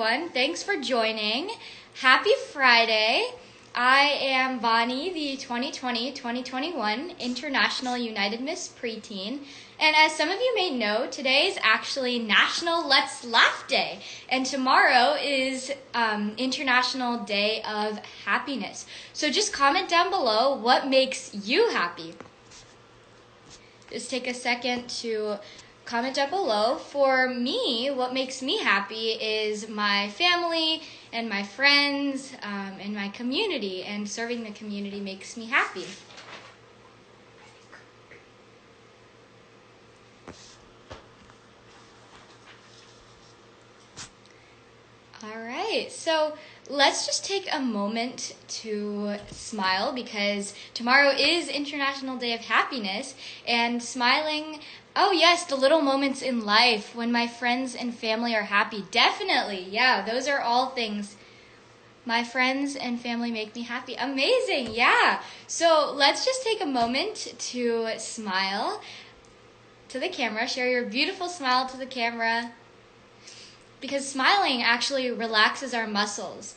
everyone. Thanks for joining. Happy Friday. I am Vani, the 2020-2021 International United Miss Preteen. And as some of you may know, today is actually National Let's Laugh Day. And tomorrow is International Day of Happiness. So just comment down below what makes you happy. Just take a second to comment down below. For me, what makes me happy is my family and my friends and my community, and serving the community makes me happy. All right, so let's just take a moment to smile because tomorrow is International Day of Happiness, and smiling, oh yes, the little moments in life when my friends and family are happy. Definitely, yeah, those are all things. My friends and family make me happy. Amazing, yeah. So let's just take a moment to smile to the camera. Share your beautiful smile to the camera, because smiling actually relaxes our muscles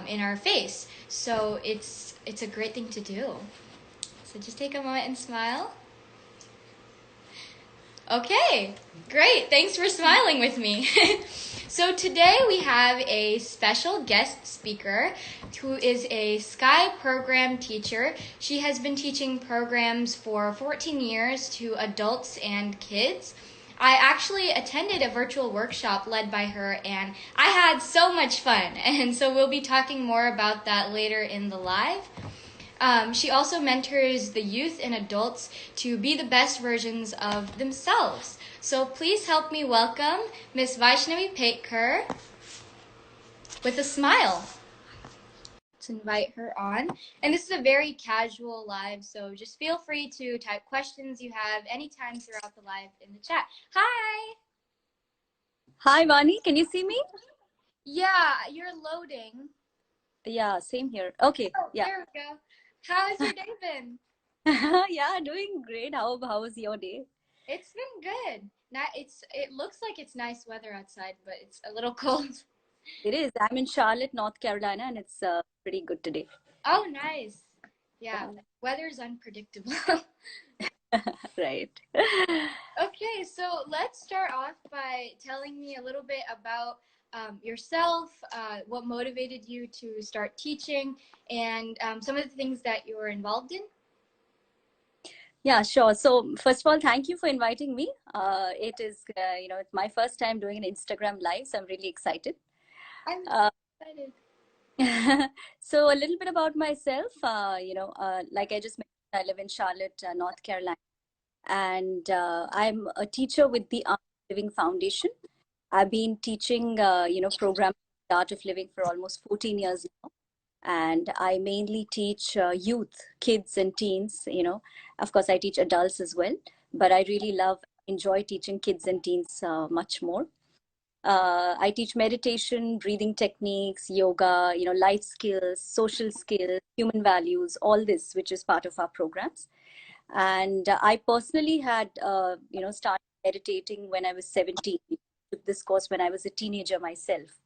in our face. So it's a great thing to do. So just take a moment and smile. Okay, great. Thanks for smiling with me. So today we have a special guest speaker who is a Sky program teacher. She has been teaching programs for 14 years to adults and kids. I actually attended a virtual workshop led by her, and I had so much fun. And so we'll be talking more about that later in the live. She also mentors the youth and adults to be the best versions of themselves. So please help me welcome Miss Vaishnavi Petkar with a smile. Let's invite her on. And this is a very casual live, so just feel free to type questions you have anytime throughout the live in the chat. Hi! Hi, Vani. Can you see me? Yeah, you're loading. Yeah, same here. Okay. Oh, Yeah. there we go. How's your day been? Yeah, doing great. How was your day? It's been good. It looks like it's nice weather outside, but it's a little cold. It is. I'm in Charlotte, North Carolina, and it's pretty good today. Oh, nice. Yeah, weather's unpredictable. Right. Okay, so let's start off by telling me a little bit about yourself, what motivated you to start teaching, and some of the things that you were involved in. Yeah, sure. So first of all, thank you for inviting me. It is, it's my first time doing an Instagram live, so I'm really excited. I'm Uh, excited. so a little bit about myself. Like I just mentioned, I live in Charlotte, North Carolina, and I'm a teacher with the Art of Living Foundation. I've been teaching, program The Art of Living for almost 14 years now. And I mainly teach youth, kids and teens, Of course, I teach adults as well, but I really enjoy teaching kids and teens much more. I teach meditation, breathing techniques, yoga, life skills, social skills, human values, all this, which is part of our programs. And I personally had, started meditating when I was 17. I took this course when I was a teenager myself.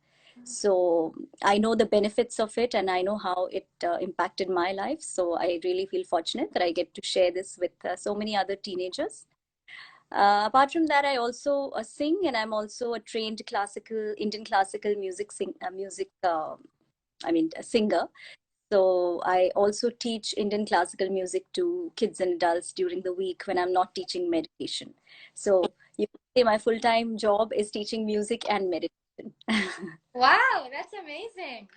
So I know the benefits of it, and I know how it impacted my life. So I really feel fortunate that I get to share this with so many other teenagers. Apart from that, I also sing, and I'm also a trained Indian classical music a singer. So I also teach Indian classical music to kids and adults during the week when I'm not teaching meditation. So you can say my full-time job is teaching music and meditation. Wow, that's amazing.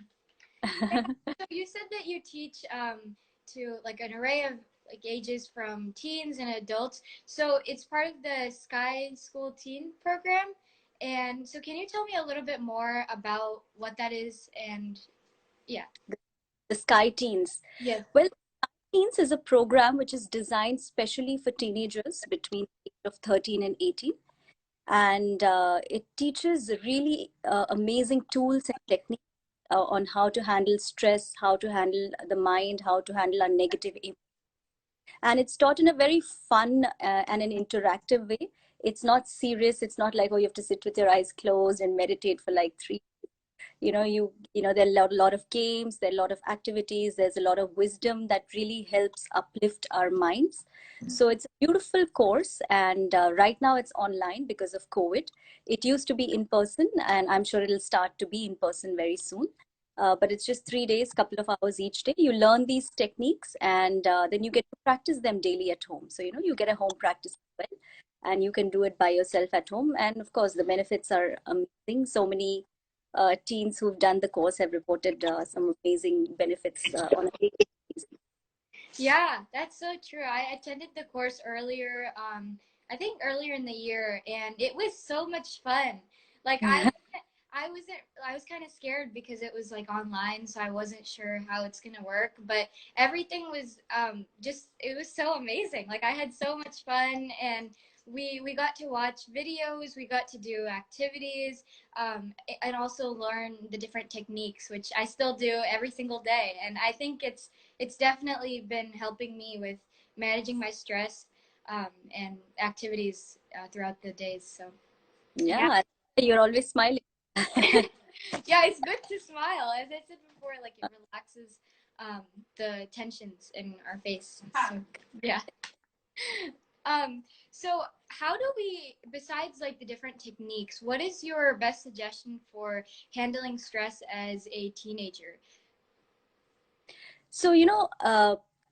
So you said that you teach to like an array of like ages from teens and adults. So it's part of the Sky School Teen program. And so can you tell me a little bit more about what that is? And yeah. The Sky Teens. Yes. Well, Sky Teens is a program which is designed specially for teenagers between the age of 13 and 18. And it teaches really amazing tools and techniques on how to handle stress, how to handle the mind, how to handle our negative emotions. And it's taught in a very fun and an interactive way. It's not serious. It's not like, oh, you have to sit with your eyes closed and meditate for like 3 days. There are a lot of games, there are a lot of activities, there's a lot of wisdom that really helps uplift our minds. So it's a beautiful course, and right now it's online because of COVID. It used to be in person, and I'm sure it'll start to be in person very soon. But it's just 3 days, couple of hours each day. You learn these techniques, and then you get to practice them daily at home. So, you get a home practice as well, and you can do it by yourself at home. And of course, the benefits are amazing. So many teens who've done the course have reported some amazing benefits on a daily basis. Yeah, that's so true. I attended the course earlier, I think earlier in the year, and it was so much fun. Like I was kind of scared because it was like online, so I wasn't sure how it's gonna work. But everything was just it was so amazing. Like I had so much fun, and we got to watch videos, we got to do activities, and also learn the different techniques, which I still do every single day. And I think it's definitely been helping me with managing my stress and activities throughout the days. So yeah. Yeah, you're always smiling. Yeah, it's good to smile. As I said before, like it relaxes the tensions in our face. So yeah. So how do we, besides like the different techniques, what is your best suggestion for handling stress as a teenager? So,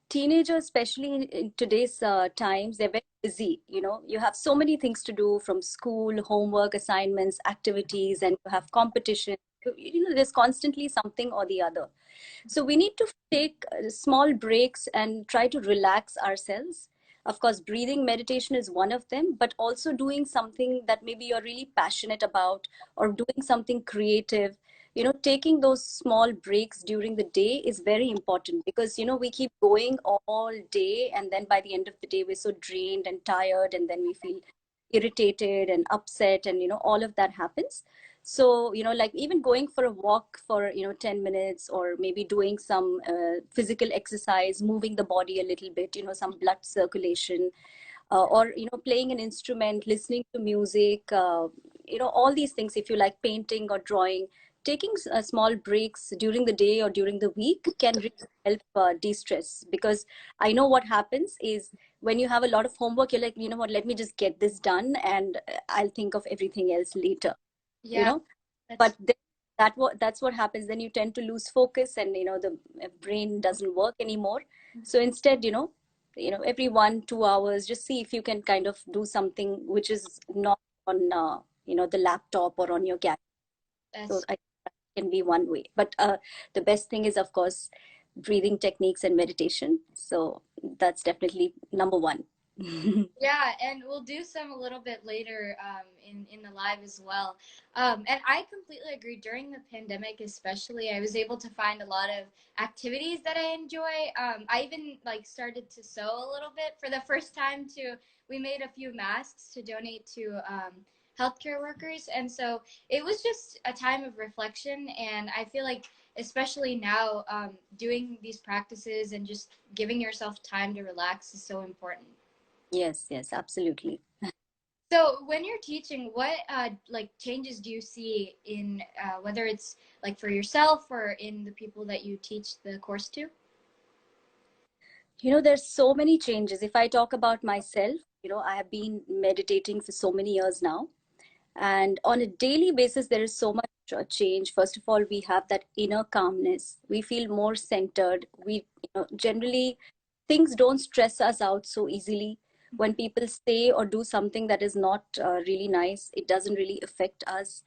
teenagers, especially in today's times, they're very busy. You have so many things to do from school, homework, assignments, activities, and you have competition. There's constantly something or the other. So we need to take small breaks and try to relax ourselves. Of course, breathing meditation is one of them, but also doing something that maybe you're really passionate about, or doing something creative. Taking those small breaks during the day is very important, because, we keep going all day, and then by the end of the day, we're so drained and tired, and then we feel irritated and upset, and, all of that happens. So, like even going for a walk for, 10 minutes, or maybe doing some physical exercise, moving the body a little bit, some blood circulation, or, playing an instrument, listening to music, all these things. If you like painting or drawing, taking small breaks during the day or during the week can really help de-stress. Because I know what happens is, when you have a lot of homework, you're like, you know what, let me just get this done, and I'll think of everything else later, you Yeah, know but that's then that's what happens. Then you tend to lose focus, and the brain doesn't work anymore. So instead, every 1 2 hours, just see if you can kind of do something which is not on the laptop or on your gadget. So that's I can be one way, but the best thing is, of course, breathing techniques and meditation. So that's definitely number one. Yeah, and we'll do some a little bit later in the live as well. And I completely agree. During the pandemic, especially, I was able to find a lot of activities that I enjoy. I even like started to sew a little bit for the first time. To we made a few masks to donate to healthcare workers, and so it was just a time of reflection. And I feel like, especially now, doing these practices and just giving yourself time to relax is so important. Yes, yes, absolutely. So when you're teaching, what like changes do you see in whether it's like for yourself or in the people that you teach the course to? There's so many changes. If I talk about myself, I have been meditating for so many years now. And on a daily basis, there is so much change. First of all, we have that inner calmness. We feel more centered. Generally, things don't stress us out so easily. When people say or do something that is not really nice, it doesn't really affect us.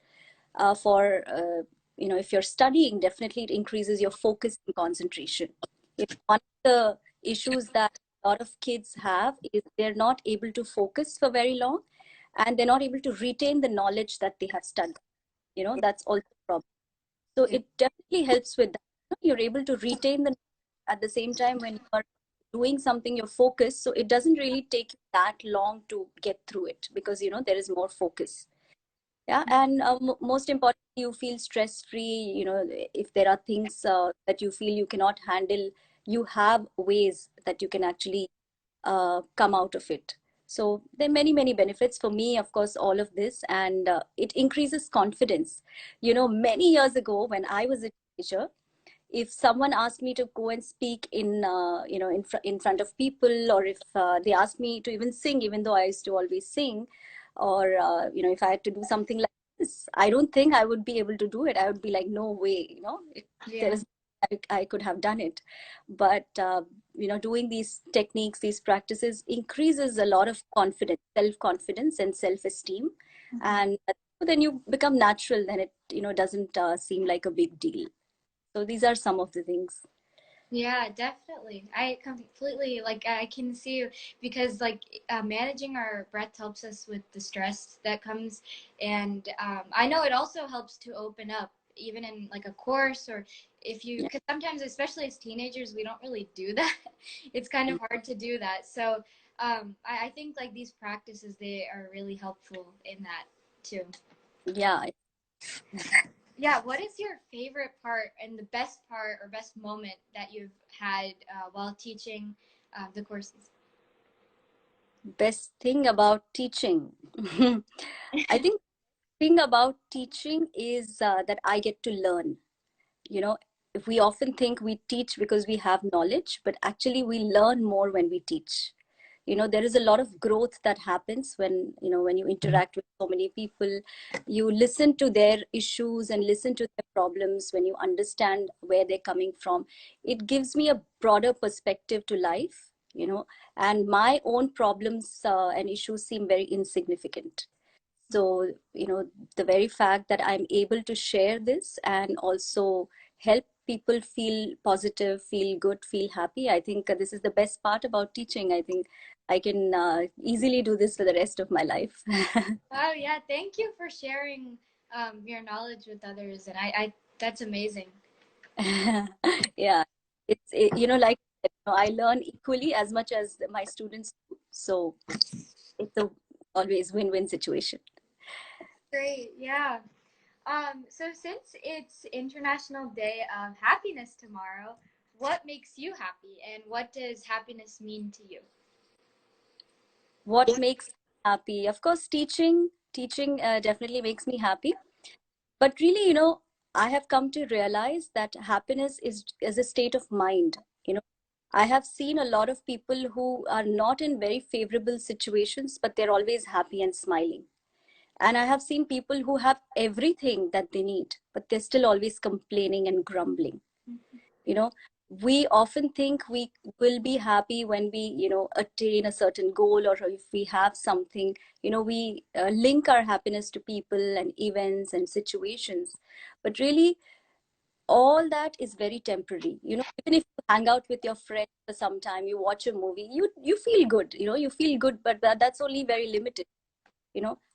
If you're studying, definitely it increases your focus and concentration. One of the issues that a lot of kids have is they're not able to focus for very long, and they're not able to retain the knowledge that they have studied. That's also a problem. So it definitely helps with that. You're able to retain the, at the same time, when you are doing something, you're focused. So it doesn't really take you that long to get through it, because there is more focus. Yeah, and most importantly, you feel stress free. If there are things that you feel you cannot handle, you have ways that you can actually come out of it. So there are many, many benefits for me, of course, all of this, and it increases confidence. Many years ago when I was a teenager, if someone asked me to go and speak in front of people, or if they asked me to even sing, even though I used to always sing, or if I had to do something like this, I don't think I would be able to do it. I would be like, no way, there Yeah. is I could have done it. But doing these techniques, these practices increases a lot of confidence, self-confidence and self-esteem. Mhm. And then you become natural, then it doesn't seem like a big deal. So these are some of the things. Yeah, definitely. I completely like I can see you because like managing our breath helps us with the stress that comes, and I know it also helps to open up even in like a course or if you Yeah. because sometimes especially as teenagers we don't really do that. It's kind of hard to do that. So I think like these practices they are really helpful in that too. Yeah. Yeah, what is your favorite part and the best part or best moment that you've had while teaching the courses? Best thing about teaching. I think thing about teaching is that I get to learn. You know, if we often think we teach because we have knowledge, but actually we learn more when we teach. There is a lot of growth that happens when you interact with so many people. You listen to their issues and listen to their problems. When you understand where they're coming from, it gives me a broader perspective to life. And my own problems and issues seem very insignificant. So the very fact that I'm able to share this and also help people feel positive, feel good, feel happy, I think this is the best part about teaching. I think I can easily do this for the rest of my life. Oh yeah, thank you for sharing your knowledge with others, and I that's amazing. Yeah, like I learn equally as much as my students do. So it's a always win-win situation. Great, yeah. So since it's International Day of Happiness tomorrow, what makes you happy, and what does happiness mean to you? What makes me happy? Of course, teaching definitely makes me happy. But really, I have come to realize that happiness is a state of mind. I have seen a lot of people who are not in very favorable situations, but they're always happy and smiling. And I have seen people who have everything that they need, but they're still always complaining and grumbling. you know we often think we will be happy when we attain a certain goal, or if we have something. We link our happiness to people and events and situations, but really all that is very temporary. Even if you hang out with your friends for some time, you watch a movie, you feel good. You feel good, but that's only very limited.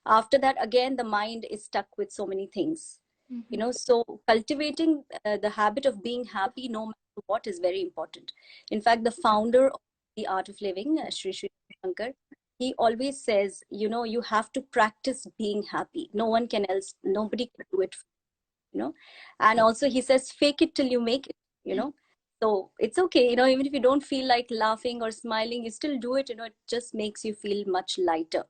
After that, again, the mind is stuck with so many things. Mm-hmm. So cultivating the habit of being happy no matter what is very important. In fact, the founder of the Art of Living, Sri Sri Shankar, he always says, you have to practice being happy. Nobody can do it. And also he says, fake it till you make it. So it's okay. Even if you don't feel like laughing or smiling, you still do it. It just makes you feel much lighter.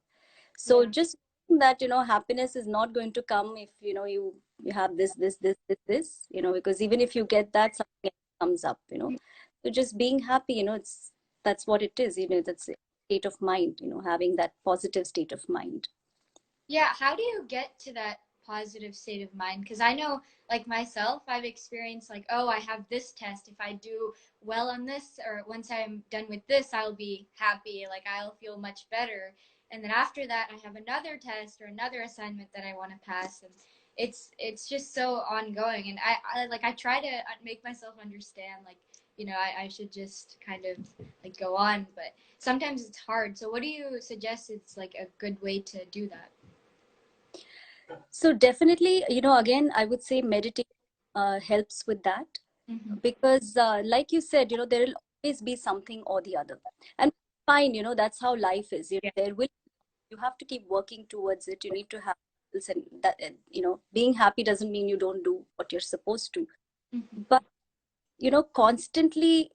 So Yeah. just that, happiness is not going to come if you have this, because even if you get that, something else comes up. So just being happy, that's what it is. That's a state of mind. Having that positive state of mind. Yeah, how do you get to that positive state of mind? Because I know, like myself, I've experienced like, oh, I have this test. If I do well on this, or once I'm done with this, I'll be happy. Like I'll feel much better. And then after that, I have another test or another assignment that I want to pass, and it's just so ongoing. And I try to make myself understand, like I should just kind of like go on, but sometimes it's hard. So what do you suggest is like a good way to do that? So definitely, again, I would say meditation helps with that, Mm-hmm. because, like you said, there will always be something or the other, and fine. That's how life is. Yeah. You have to keep working towards it. You need to have goals, and that, being happy doesn't mean you don't do what you're supposed to. Mm-hmm. But constantly,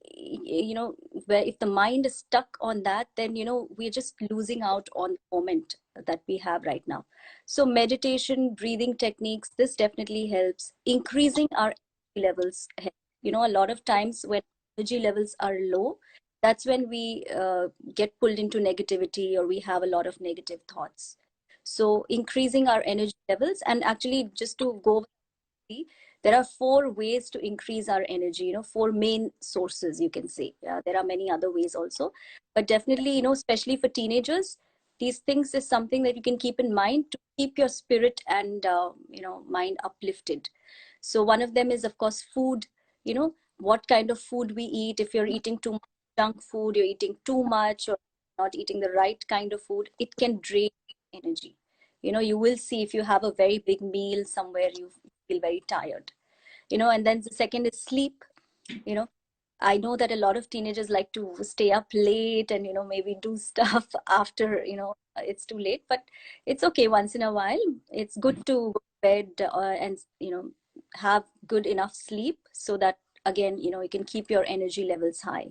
where if the mind is stuck on that, then, we're just losing out on the moment that we have right now. So meditation, breathing techniques, this definitely helps. Increasing our energy levels help. A lot of times when energy levels are low, that's when we get pulled into negativity, or we have a lot of negative thoughts. So increasing our energy levels, and actually just to go, there are four ways to increase our energy, four main sources, you can say. There are many other ways also, but definitely, especially for teenagers, these things is something that you can keep in mind to keep your spirit and mind uplifted. So one of them is, of course, food. What kind of food we eat. If you're eating too much junk food, you're eating too much, or not eating the right kind of food, it can drain energy. You will see, if you have a very big meal somewhere, you feel very tired. And then the second is sleep. you know I know that a lot of teenagers like to stay up late and, maybe do stuff after, it's too late, but it's okay once in a while. It's good to go to bed, and, have good enough sleep, so that, again, you can keep your energy levels high.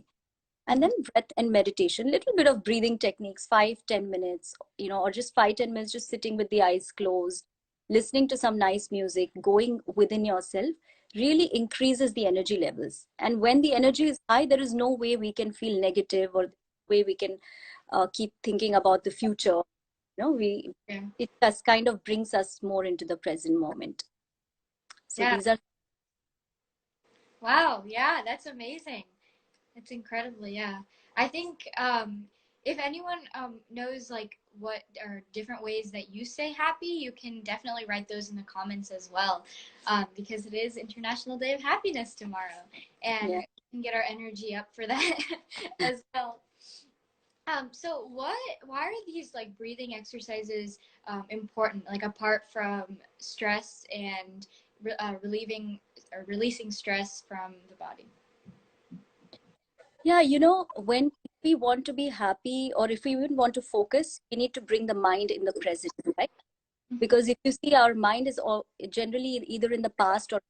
And then breath and meditation, little bit of breathing techniques, 5-10 minutes, or just 5-10 minutes, just sitting with the eyes closed, listening to some nice music, going within yourself, really increases the energy levels. And when the energy is high, there is no way we can feel negative, or way we can keep thinking about the future. We Yeah. It just kind of brings us more into the present moment. So Yeah. these are. Wow. Yeah, that's amazing. It's incredible, yeah. I think if anyone knows like what are different ways that you stay happy, you can definitely write those in the comments as well, because it is International Day of Happiness tomorrow, and Yeah. we can get our energy up for that as well. So why are these like breathing exercises important? Like apart from stress and relieving or releasing stress from the body. Yeah, when we want to be happy, or if we even want to focus, we need to bring the mind in the present, right? Mhm. Because if you see, our mind is all generally either in the past, or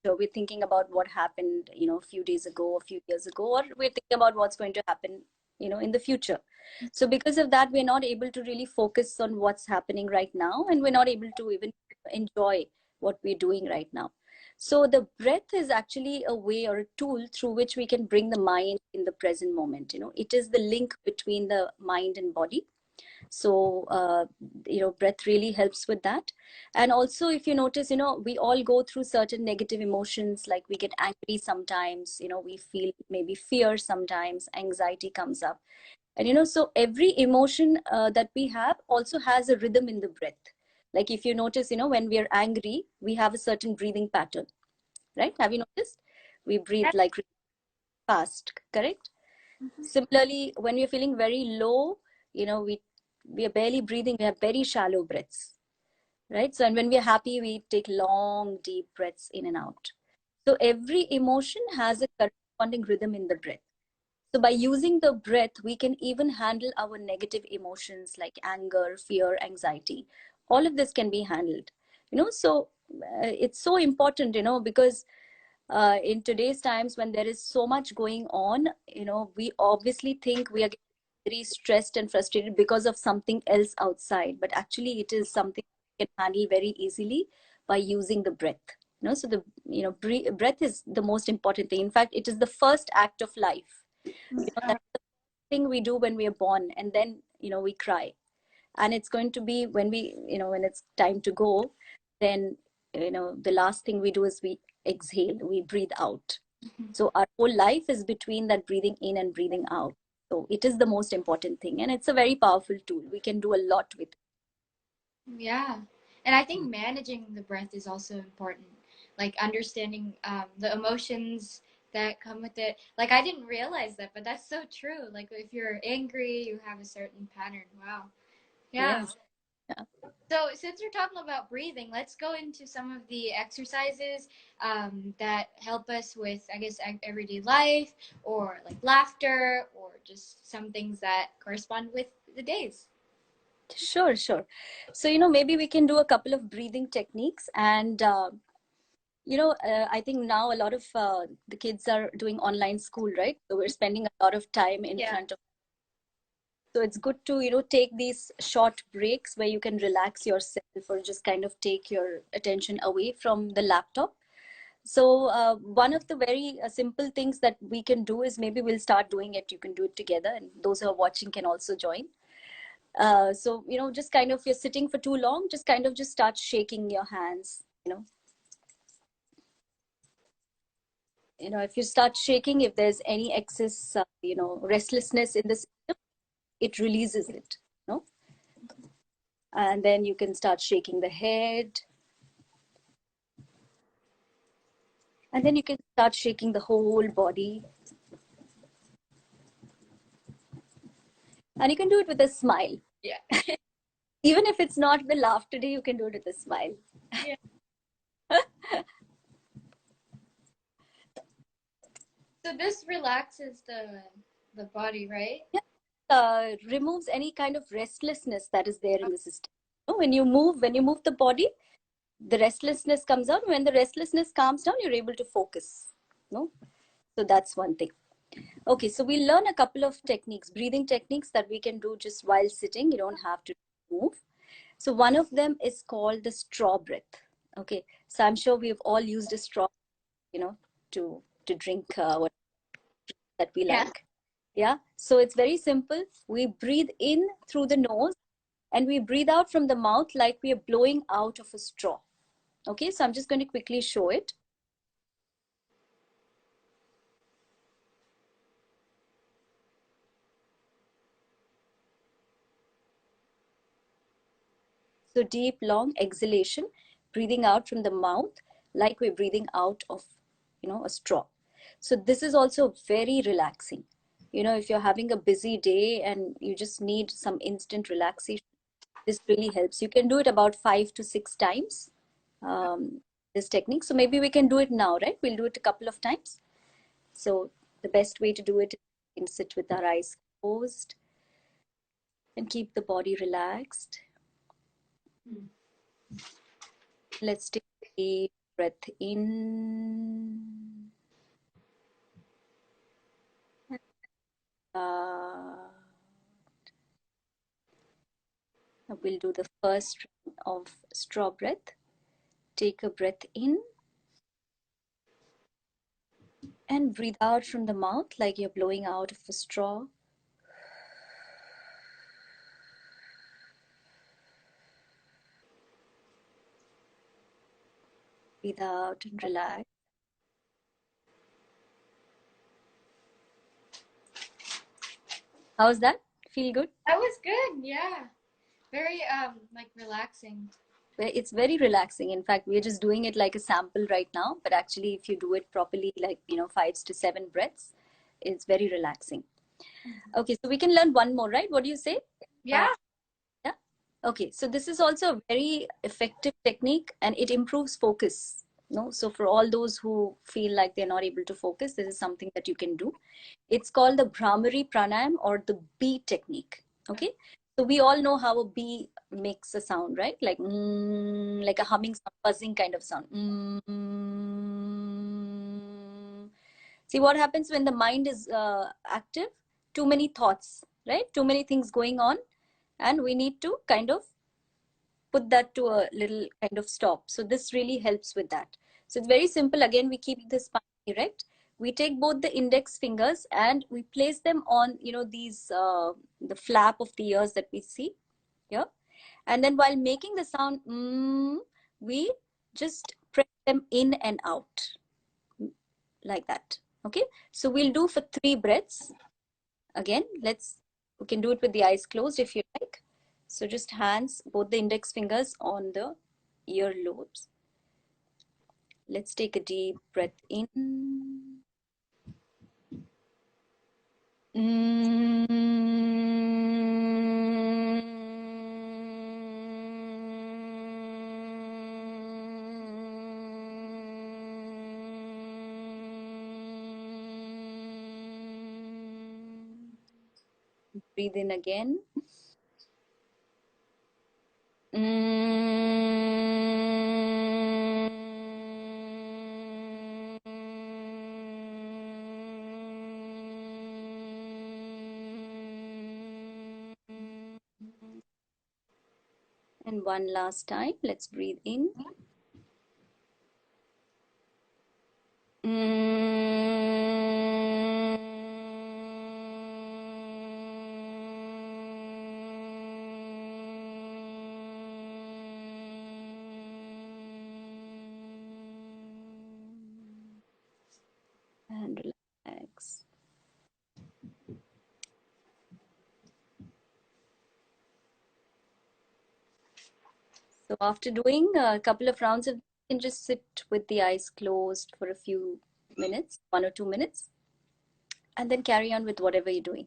we're thinking about what happened, a few days ago, a few years ago, or we're thinking about what's going to happen, in the future. So because of that, we're not able to really focus on what's happening right now, and we're not able to even enjoy what we're doing right now. So the breath is actually a way or a tool through which we can bring the mind in the present moment. It is the link between the mind and body. So breath really helps with that. And also, if you notice, we all go through certain negative emotions, like we get angry sometimes, we feel maybe fear sometimes, anxiety comes up. And so every emotion that we have also has a rhythm in the breath. Like if you notice, when we are angry, we have a certain breathing pattern, right? Have you noticed? We breathe like really fast, correct? Mhm. Similarly, when we're feeling very low, we are barely breathing, we have very shallow breaths, right? So, and when we're happy, we take long, deep breaths in and out. So every emotion has a corresponding rhythm in the breath. So by using the breath, we can even handle our negative emotions like anger, fear, anxiety. All of this can be handled. So it's so important, because in today's times, when there is so much going on, we obviously think we are getting very stressed and frustrated because of something else outside, but actually it is something we can handle very easily by using the breath. So the breath is the most important thing. In fact, it is the first act of life. That's the thing we do when we are born, and then we cry. And it's going to be when we when it's time to go, then the last thing we do is we exhale, we breathe out. So our whole life is between that breathing in and breathing out. So it is the most important thing, and it's a very powerful tool. We can do a lot with it. Yeah. And I think managing the breath is also important. Like understanding the emotions that come with it. Like I didn't realize that, but that's so true. Like if you're angry, you have a certain pattern. Wow. Yeah. Yes. Yeah. So since we're talking about breathing, let's go into some of the exercises that help us with, I guess, everyday life or like laughter or just some things that correspond with the days. Sure, sure. So maybe we can do a couple of breathing techniques, and I think now a lot of the kids are doing online school, right? So we're spending a lot of time in front of. So it's good to, take these short breaks where you can relax yourself or just kind of take your attention away from the laptop. So one of the very simple things that we can do is maybe we'll start doing it. You can do it together, and those who are watching can also join. So, just kind of you're sitting for too long, just kind of just start shaking your hands, if you start shaking, if there's any excess, restlessness in the system, it releases it, and then you can start shaking the head, and then you can start shaking the whole body, and you can do it with a smile. Yeah. Even if it's not the laugh today, you can do it with a smile. Yeah. So this relaxes the body, right? Yeah. Removes any kind of restlessness that is there in the system. When you move the body, the restlessness comes out. When the restlessness calms down, you're able to focus. No, so that's one thing. Okay, so we'll learn a couple of techniques, breathing techniques that we can do just while sitting. You don't have to move. So one of them is called the straw breath. Okay, so I'm sure we've all used a straw, to drink what that we like. Yeah, so it's very simple. We breathe in through the nose and we breathe out from the mouth like we are blowing out of a straw. Okay, so I'm just going to quickly show it. So deep, long exhalation, breathing out from the mouth like we're breathing out of, a straw. So this is also very relaxing. If you're having a busy day and you just need some instant relaxation, this really helps. You can do it about 5 to 6 times, this technique. So maybe we can do it now, right? We'll do it a couple of times. So the best way to do it is we can sit with our eyes closed and keep the body relaxed. Let's take a deep breath in. Out. We'll do the first round of straw breath. Take a breath in and breathe out from the mouth like you're blowing out of a straw. Breathe out and relax. How's that? Feel good? That was good. Yeah. Very like relaxing. It's very relaxing. In fact, we're just doing it like a sample right now, but actually if you do it properly, like 5 to 7 breaths, it's very relaxing. Okay, so we can learn one more, right? What do you say? Yeah. Yeah. Okay, so this is also a very effective technique and it improves focus. So for all those who feel like they're not able to focus, this is something that you can do. It's called the Bhramari Pranayam or the bee technique. Okay, so we all know how a bee makes a sound, right? Like like a humming, buzzing kind of sound. See what happens when the mind is active? Too many thoughts, right? Too many things going on, and we need to kind of put that to a little kind of stop. So this really helps with that. So it's very simple. Again, we keep the spine erect. We take both the index fingers and we place them on, these, the flap of the ears that we see here. And then while making the sound, we just press them in and out like that. Okay. So we'll do for 3 breaths. Again, we can do it with the eyes closed if you like. So just hands, both the index fingers on the ear lobes. Let's take a deep breath in. Breathe in again. And one last time, let's breathe in. And relax. So after doing a couple of rounds of, you can just sit with the eyes closed for a few minutes, 1 or 2 minutes, and then carry on with whatever you're doing.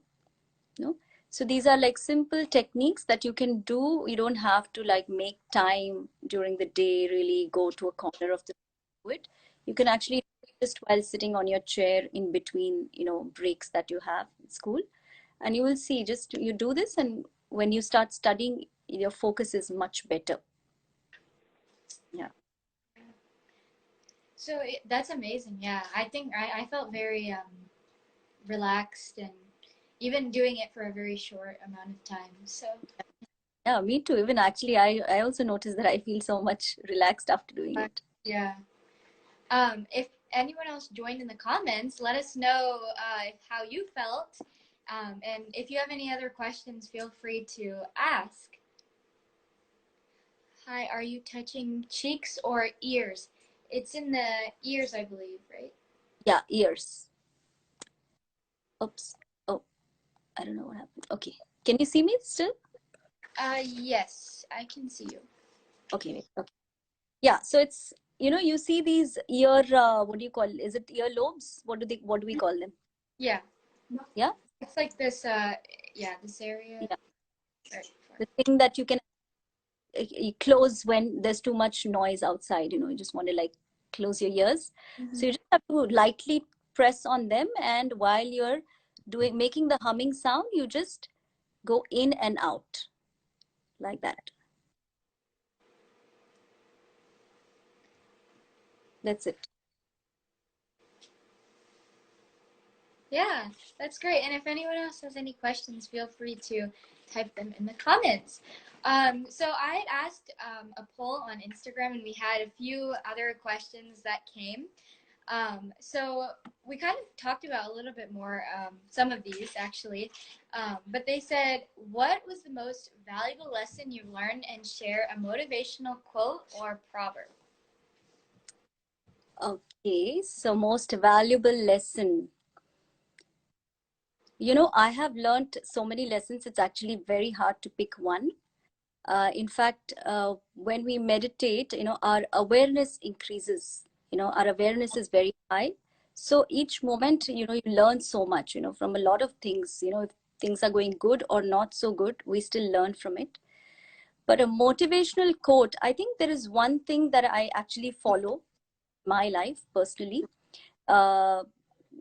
No? So these are like simple techniques that you can do. You don't have to like make time during the day, really go to a corner of the do it. You can actually just while sitting on your chair in between, breaks that you have in school. And you will see just you do this, and when you start studying, your focus is much better. Yeah. So that's amazing. Yeah, I think I felt very relaxed, and even doing it for a very short amount of time. So Yeah, me too. Even actually, I also noticed that I feel so much relaxed after doing it. yeah. If anyone else joined in the comments, let us know how you felt. And if you have any other questions, feel free to ask. Hi, are you touching cheeks or ears? It's in the ears, I believe, right? Yeah, ears. Oops. Oh, I don't know what happened. Okay. Can you see me still? Yes, I can see you. Okay, wait. Okay. Yeah, so it's, you see these ear, what do you call, is it earlobes? What do we call them? Yeah. Yeah? It's like this, this area. Yeah. Right. The thing that you can close when there's too much noise outside, you just want to like close your ears. Mm-hmm. So you just have to lightly press on them, and while you're making the humming sound, you just go in and out like that. That's it. Yeah, that's great. And if anyone else has any questions, feel free to type them in the comments. So I had asked a poll on Instagram, and we had a few other questions that came. So we kind of talked about a little bit more, some of these actually. But they said, what was the most valuable lesson you learned, and share a motivational quote or proverb? Okay, so most valuable lesson. I have learned so many lessons, it's actually very hard to pick one. In fact, when we meditate, our awareness increases, our awareness is very high. So each moment, you learn so much, from a lot of things, if things are going good or not so good, we still learn from it. But a motivational quote, I think there is one thing that I actually follow my life personally. Uh,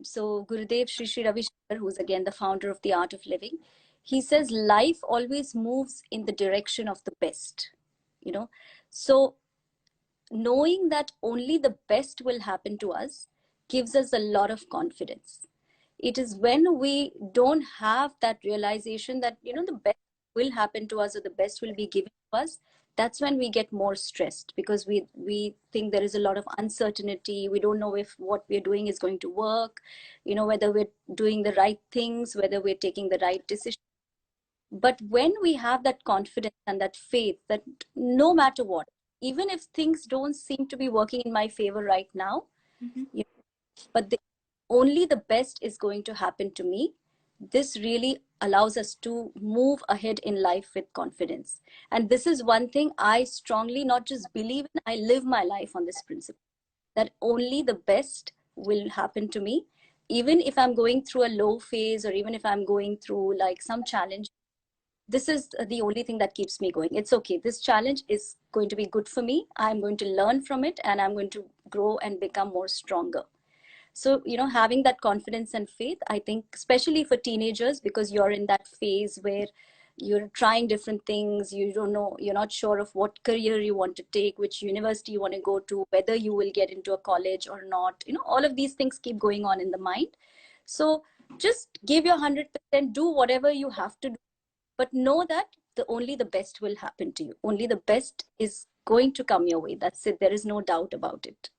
so Gurudev Sri Ravi Shankar, who's again the founder of the Art of Living, he says life always moves in the direction of the best. You know, so knowing that only the best will happen to us gives us a lot of confidence. It is when we don't have that realization that the best will happen to us or the best will be given to us, that's when we get more stressed, because we think there is a lot of uncertainty. We don't know if what we're doing is going to work, whether we're doing the right things, whether we're taking the right decision. But when we have that confidence and that faith that no matter what, even if things don't seem to be working in my favor right now, Mm-hmm. but only the best is going to happen to me. This really allows us to move ahead in life with confidence. And this is one thing I strongly not just believe in, I live my life on this principle, that only the best will happen to me. Even if I'm going through a low phase, or even if I'm going through like some challenge, this is the only thing that keeps me going. It's okay. This challenge is going to be good for me. I'm going to learn from it, and I'm going to grow and become more stronger. So, having that confidence and faith, I think, especially for teenagers, because you're in that phase where you're trying different things, you don't know, you're not sure of what career you want to take, which university you want to go to, whether you will get into a college or not. All of these things keep going on in the mind. So just give your 100%, do whatever you have to do, but know that only the best will happen to you. Only the best is going to come your way. That's it. There is no doubt about it.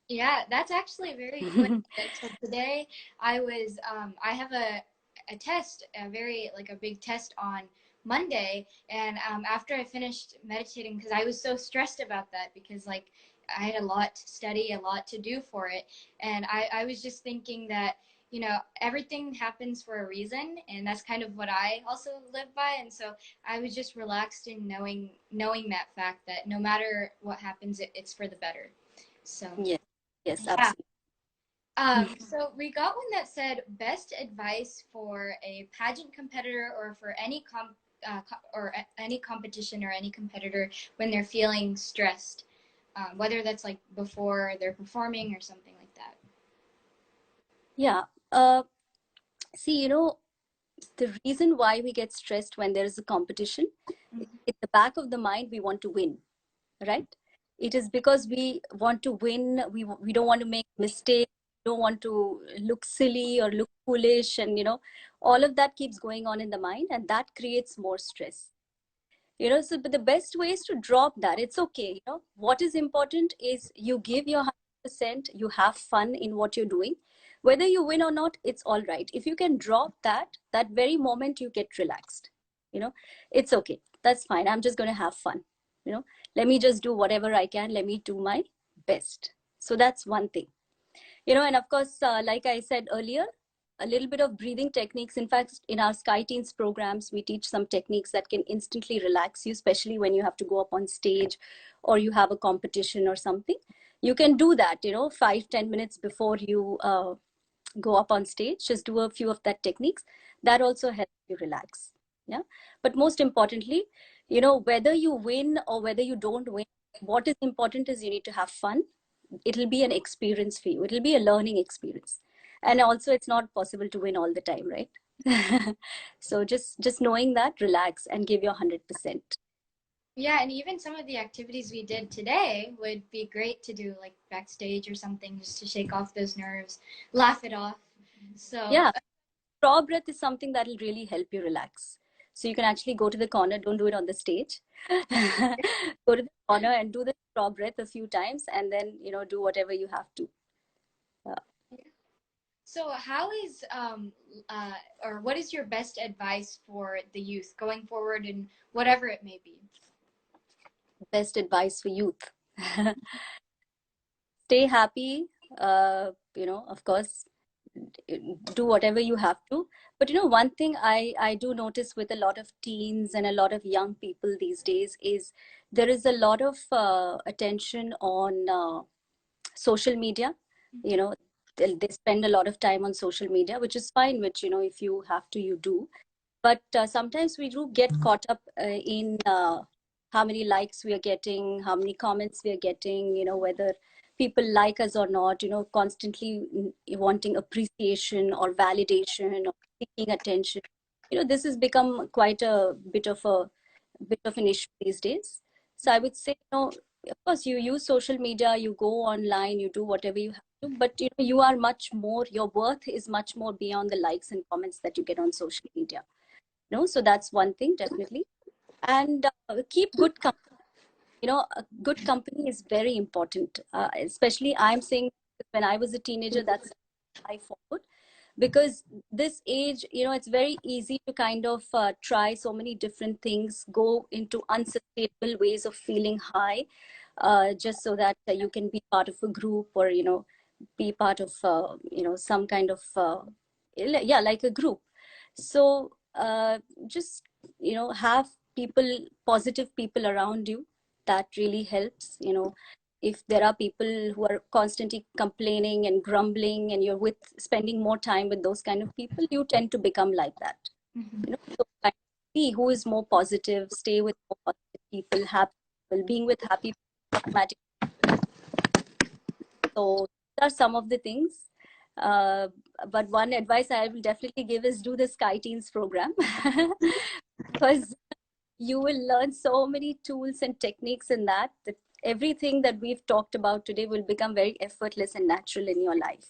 Yeah, that's actually very good. So today I have a test, a very like a big test on Monday, and after I finished meditating, because I was so stressed about that, because like I had a lot to study, a lot to do for it, and I was just thinking that, you know, everything happens for a reason, and that's kind of what I also live by. And so I was just relaxed in knowing that fact that no matter what happens, it's for the better. So Yes, yes, yeah. absolutely. So we got one that said best advice for a pageant competitor or for any competition or any competitor when they're feeling stressed, whether that's like before they're performing or something like that. Yeah. See, the reason why we get stressed when there is a competition, Mm-hmm. in the back of the mind, we want to win, right? It is because we want to win. We don't want to make mistakes. Don't want to look silly or look foolish, and all of that keeps going on in the mind, and that creates more stress. So but the best way is to drop that. It's okay. What is important is you give your 100%. You have fun in what you're doing. Whether you win or not, it's all right. If you can drop that very moment, you get relaxed. you know it's okay. That's fine. I'm just going to have fun. you know Let me just do whatever I can. Let me do my best. So that's one thing. And of course, like I said earlier, a little bit of breathing techniques. In fact, in our Sky Teens programs, we teach some techniques that can instantly relax you, especially when you have to go up on stage or you have a competition or something. You can do that, 5-10 minutes before you go up on stage. Just do a few of that techniques. That also helps you relax. Yeah. But most importantly, whether you win or whether you don't win, what is important is you need to have fun. It'll be an experience for you. It'll be a learning experience. And also, it's not possible to win all the time, right? So just knowing that, relax and give your 100%. Yeah, and even some of the activities we did today would be great to do like backstage or something, just to shake off those nerves, laugh it off. So Yeah, straw breath is something that'll really help you relax. So you can actually go to the corner. Don't do it on the stage. Go to the corner and do the straw breath a few times, and then do whatever you have to. Uh, So, how is or what is your best advice for the youth going forward in whatever it may be? Best advice for youth: stay happy. Of course, do whatever you have to. But one thing I do notice with a lot of teens and a lot of young people these days is there is a lot of attention on social media. you know they spend a lot of time on social media, which is fine, which if you have to, you do. But sometimes we do get caught up in how many likes we are getting, how many comments we are getting, whether people like us or not, constantly wanting appreciation or validation or seeking attention. This has become quite a bit of an issue these days. So I would say, of course, you use social media, you go online, you do whatever you have to, but you are much more, your worth is much more beyond the likes and comments that you get on social media. So that's one thing, definitely. And keep good company. A good company is very important. Especially, I'm saying, when I was a teenager, that's I followed, because this age, it's very easy to kind of try so many different things, go into unsustainable ways of feeling high, just so that you can be part of a group, or be part of some kind of yeah, like a group. So just have positive people around you. That really helps. If there are people who are constantly complaining and grumbling, and you're with spending more time with those kind of people, you tend to become like that. Mm-hmm. So kind of see who is more positive, stay with more positive people, happy people. Being with happy people automatically. So these are some of the things. Uh, but one advice I will definitely give is do the Sky Teens program, because you will learn so many tools and techniques in that everything that we've talked about today will become very effortless and natural in your life.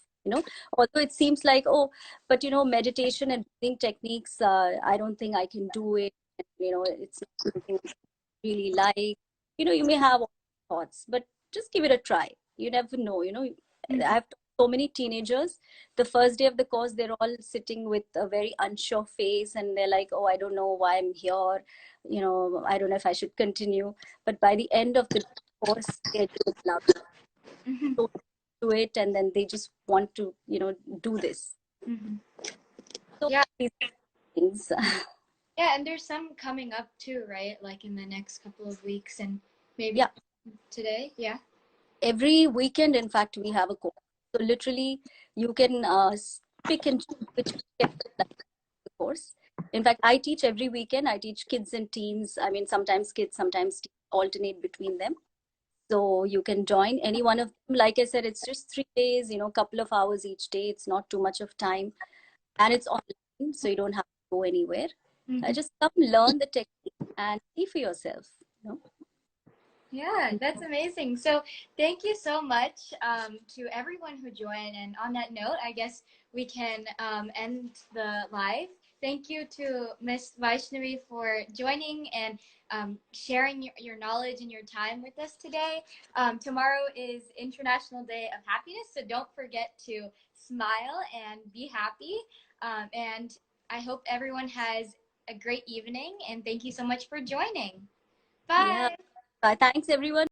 Although it seems like, oh, but meditation and breathing techniques, I don't think I can do it. it's not something you really like. You may have all thoughts, but just give it a try. You never know. Mhm. I have so many teenagers. The first day of the course, they're all sitting with a very unsure face, and they're like, "Oh, I don't know why I'm here. I don't know if I should continue." But by the end of the course, they're just love Mhm. so to it, and then they just want to, do this. Mhm. So Yeah. these things. Yeah, and there's some coming up too, right? Like in the next couple of weeks and maybe Yeah, today. Yeah. every weekend, in fact, we have a course. So literally, you can pick and choose which weekend you like the course. In fact, I teach every weekend. I teach kids and teens. I mean, sometimes kids, sometimes teens, alternate between them. So you can join any one of them. Like I said, it's just 3 days, couple of hours each day. It's not too much of time. And it's online, so you don't have to go anywhere. Mhm. Just come learn the technique and see for yourself. You know? Yeah, that's amazing. So, thank you so much to everyone who joined. And on that note, I guess we can end the live. Thank you to Miss Vaishnavi for joining and sharing your knowledge and your time with us today. Tomorrow is International Day of Happiness, so don't forget to smile and be happy. And I hope everyone has a great evening. And thank you so much for joining. Yeah. Bye. Thanks, everyone.